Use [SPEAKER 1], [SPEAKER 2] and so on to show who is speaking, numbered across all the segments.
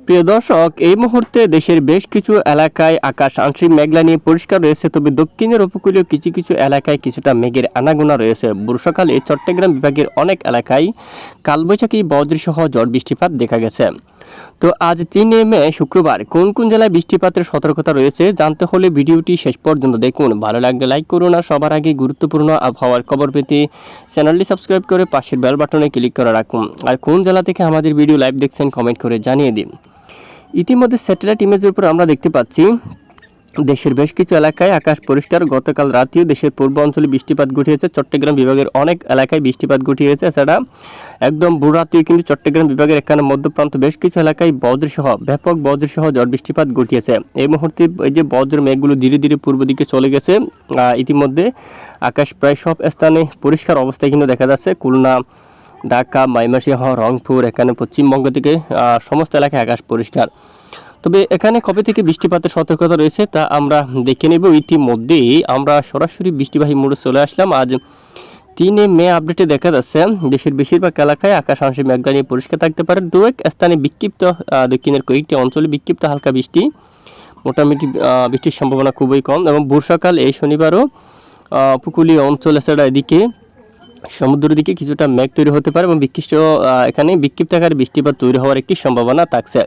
[SPEAKER 1] প্রিয় দর্শক, এই মুহূর্তে দেশের বেশ কিছু এলাকায় আকাশ আংশিক মেঘলা নিয়ে পরিষ্কার রয়েছে, তবে দক্ষিণের উপকূলীয় কিছু কিছু এলাকায় কিছুটা মেঘের আনাগোনা রয়েছে। বর্ষাকালে চট্টগ্রাম বিভাগের অনেক এলাকায় কালবৈশাখী বজ্রসহ ঝড় বৃষ্টিপাত দেখা গেছে। তো আজ 3 মে শুক্রবার কোন কোন জেলায় বৃষ্টিপাতের সতর্কতা রয়েছে জানতে হলে ভিডিওটি শেষ পর্যন্ত দেখুন। ভালো লাগলে লাইক করুন, আর সবার আগে গুরুত্বপূর্ণ আবহাওয়ার খবর পেতে চ্যানেলটি সাবস্ক্রাইব করে পাশের বেল বাটনে ক্লিক করে রাখুন। আর কোন জেলা থেকে আমাদের ভিডিও লাইভ দেখছেন কমেন্ট করে জানিয়ে দিন। ইতিমধ্যে স্যাটেলাইট ইমেজের উপর আমরা দেখতে পাচ্ছি দেশের বেশ কিছু এলাকায় আকাশ পরিষ্কার। গতকাল রাতেও দেশের পূর্ব অঞ্চলে বৃষ্টিপাত ঘটিয়েছে। চট্টগ্রাম বিভাগের অনেক এলাকায় বৃষ্টিপাত ঘটিয়েছে। এছাড়া একদম ভোর রাতেও কিন্তু চট্টগ্রাম বিভাগের এখানে মধ্যপ্রান্ত বেশ কিছু এলাকায় ব্যাপক বজ্রসহ ঝড় বৃষ্টিপাত ঘটিয়েছে। এই মুহূর্তে এই যে বজ্র মেঘগুলো ধীরে ধীরে পূর্ব দিকে চলে গেছে। ইতিমধ্যে আকাশ প্রায় সব স্থানে পরিষ্কার অবস্থায় কিন্তু দেখা যাচ্ছে। খুলনা, ঢাকা, ময়মনসিংহ, রংপুর, এখানে পশ্চিমবঙ্গ থেকে সমস্ত এলাকায় আকাশ পরিষ্কার। তবে এখানে কবে থেকে বৃষ্টিপাতের সতর্কতা রয়েছে তা আমরা দেখে নেব। ইতিমধ্যেই আমরা সরাসরি বৃষ্টিবাহী মোড়ে চলে আসলাম। আজ 3 মে আপডেটে দেখা যাচ্ছে দেশের বেশিরভাগ এলাকায় আকাশ আংশিক মেঘলা নিয়ে পরিষ্কার থাকতে পারে। দু এক স্থানে বিক্ষিপ্ত দক্ষিণের কয়েকটি অঞ্চলে বিক্ষিপ্ত হালকা বৃষ্টি, মোটামুটি বৃষ্টির সম্ভাবনা খুবই কম। এবং বর্ষাকাল এই শনিবারও উপকূলীয় অঞ্চল এছাড়া এদিকে সমুদ্রের দিকে কিছুটা মেঘ তৈরি হতে পারে এবং এখানে বিক্ষিপ্ত আকারে বৃষ্টিপাত তৈরি হওয়ার একটি সম্ভাবনা থাকছে।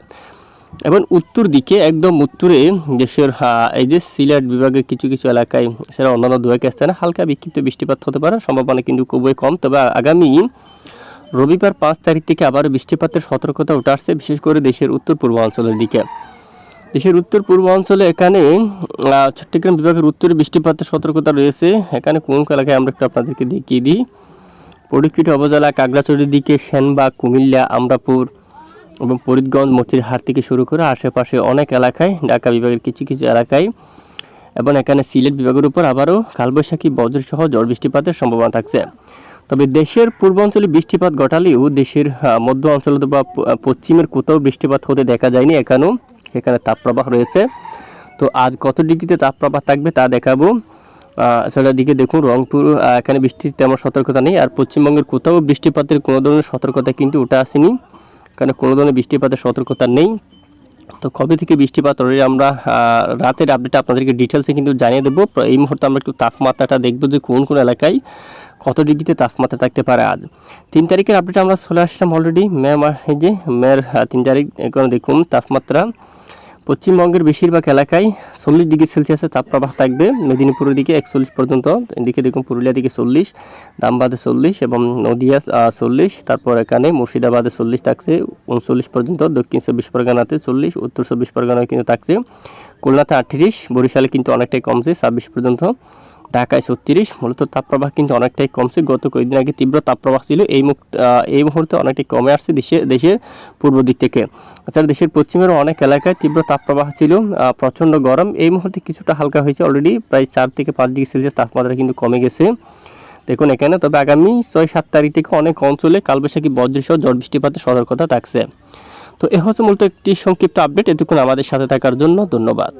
[SPEAKER 1] এবং উত্তর দিকে একদম উত্তরে দেশের এই যে সিলেট বিভাগের কিছু কিছু এলাকায় সেটা অন্যান্য দু এক স্থানে হালকা বিক্ষিপ্ত বৃষ্টিপাত হতে পারে, সম্ভাবনা কিন্তু খুবই কম। তবে আগামী রবিবার 5 তারিখ থেকে আবার বৃষ্টিপাতের সতর্কতা উঠে আসছে, বিশেষ করে দেশের উত্তর পূর্বাঞ্চলের দিকে। দেশের উত্তর পূর্বাঞ্চলে এখানে চট্টগ্রাম বিভাগের উত্তরে বৃষ্টিপাতের সতর্কতা রয়েছে। এখানে কোন এলাকায় আমরা একটু আপনাদেরকে দেখিয়ে দিই। পরিকৃত উপজেলা, কাগড়াছড়ির দিকে সেনবাগ, কুমিল্লা, আমরাপুর এবং ফরিদগঞ্জ, মতিরহাট থেকে শুরু করে আশেপাশে অনেক এলাকায়, ঢাকা বিভাগের কিছু কিছু এলাকায় এবং এখানে সিলেট বিভাগের উপর আবারও কালবৈশাখী বজ্রসহ ঝড় বৃষ্টিপাতের সম্ভাবনা থাকছে। তবে দেশের পূর্বাঞ্চলে বৃষ্টিপাত ঘটালেও দেশের মধ্য অঞ্চলে বা পশ্চিমের কোথাও বৃষ্টিপাত হতে দেখা যায়নি। এখানে তাপপ্রবাহ রয়েছে। তো আজ কত ডিগ্রিতে তাপপ্রবাহ থাকবে তা দেখাবো। সেটার দিকে দেখুন, রংপুর এখানে বৃষ্টির তেমন সতর্কতা নেই। আর পশ্চিমবঙ্গের কোথাও বৃষ্টিপাতের কোনো ধরনের সতর্কতা কিন্তু উঠে আসেনি, কারণ কোনো ধরনের বৃষ্টিপাতের সতর্কতা নেই। তো কবে থেকে বৃষ্টিপাত অলরেডি আমরা রাতের আপডেটে আপনাদেরকে ডিটেলসে কিন্তু জানিয়ে দেবো। এই মুহূর্তে আমরা একটু তাপমাত্রাটা দেখবো যে কোন কোন এলাকায় কত ডিগ্রিতে তাপমাত্রা থাকতে পারে। আজ 3 তারিখের আপডেটে আমরা চলে আসলাম অলরেডি। মের 3 তারিখ এখানে দেখুন তাপমাত্রা পশ্চিমবঙ্গের বেশিরভাগ এলাকায় 40 ডিগ্রি সেলসিয়াসের তাপপ্রবাহ থাকবে। মেদিনীপুরের দিকে 41 পর্যন্ত, এদিকে দেখুন পুরুলিয়া দিকে 40, ধানবাদে 40 এবং নদিয়া 40, তারপর এখানে মুর্শিদাবাদে 40 থাকছে 39 পর্যন্ত, দক্ষিণ 24 পরগনাতে 40, উত্তর 24 পরগনায় কিন্তু থাকছে, খুলনাতে 38, বরিশালে কিন্তু অনেকটাই কমছে 26 পর্যন্ত, ঢাকায় 36। মূলত তাপপ্রবাহ কিন্তু অনেকটাই কমছে। গত কয়েকদিন আগে তীব্র তাপপ্রবাহ ছিল, এই মুহূর্তে অনেকটাই কমে আসছে দেশের পূর্ব দিক থেকে। এছাড়া দেশের পশ্চিমেরও অনেক এলাকায় তীব্র তাপপ্রবাহ ছিল, প্রচণ্ড গরম। এই মুহূর্তে কিছুটা হালকা হয়েছে, অলরেডি প্রায় 4 থেকে 5 ডিগ্রি সেলসিয়াস তাপমাত্রা কিন্তু কমে গেছে দেখুন এখানে। তবে আগামী 6-7 তারিখ থেকে অনেক অঞ্চলে কালবৈশাখী বজ্রসহ ঝড় বৃষ্টিপাতের সতর্কতা থাকছে। তো এ হচ্ছে মূলত একটি সংক্ষিপ্ত আপডেট। এতক্ষণ আমাদের সাথে থাকার জন্য ধন্যবাদ।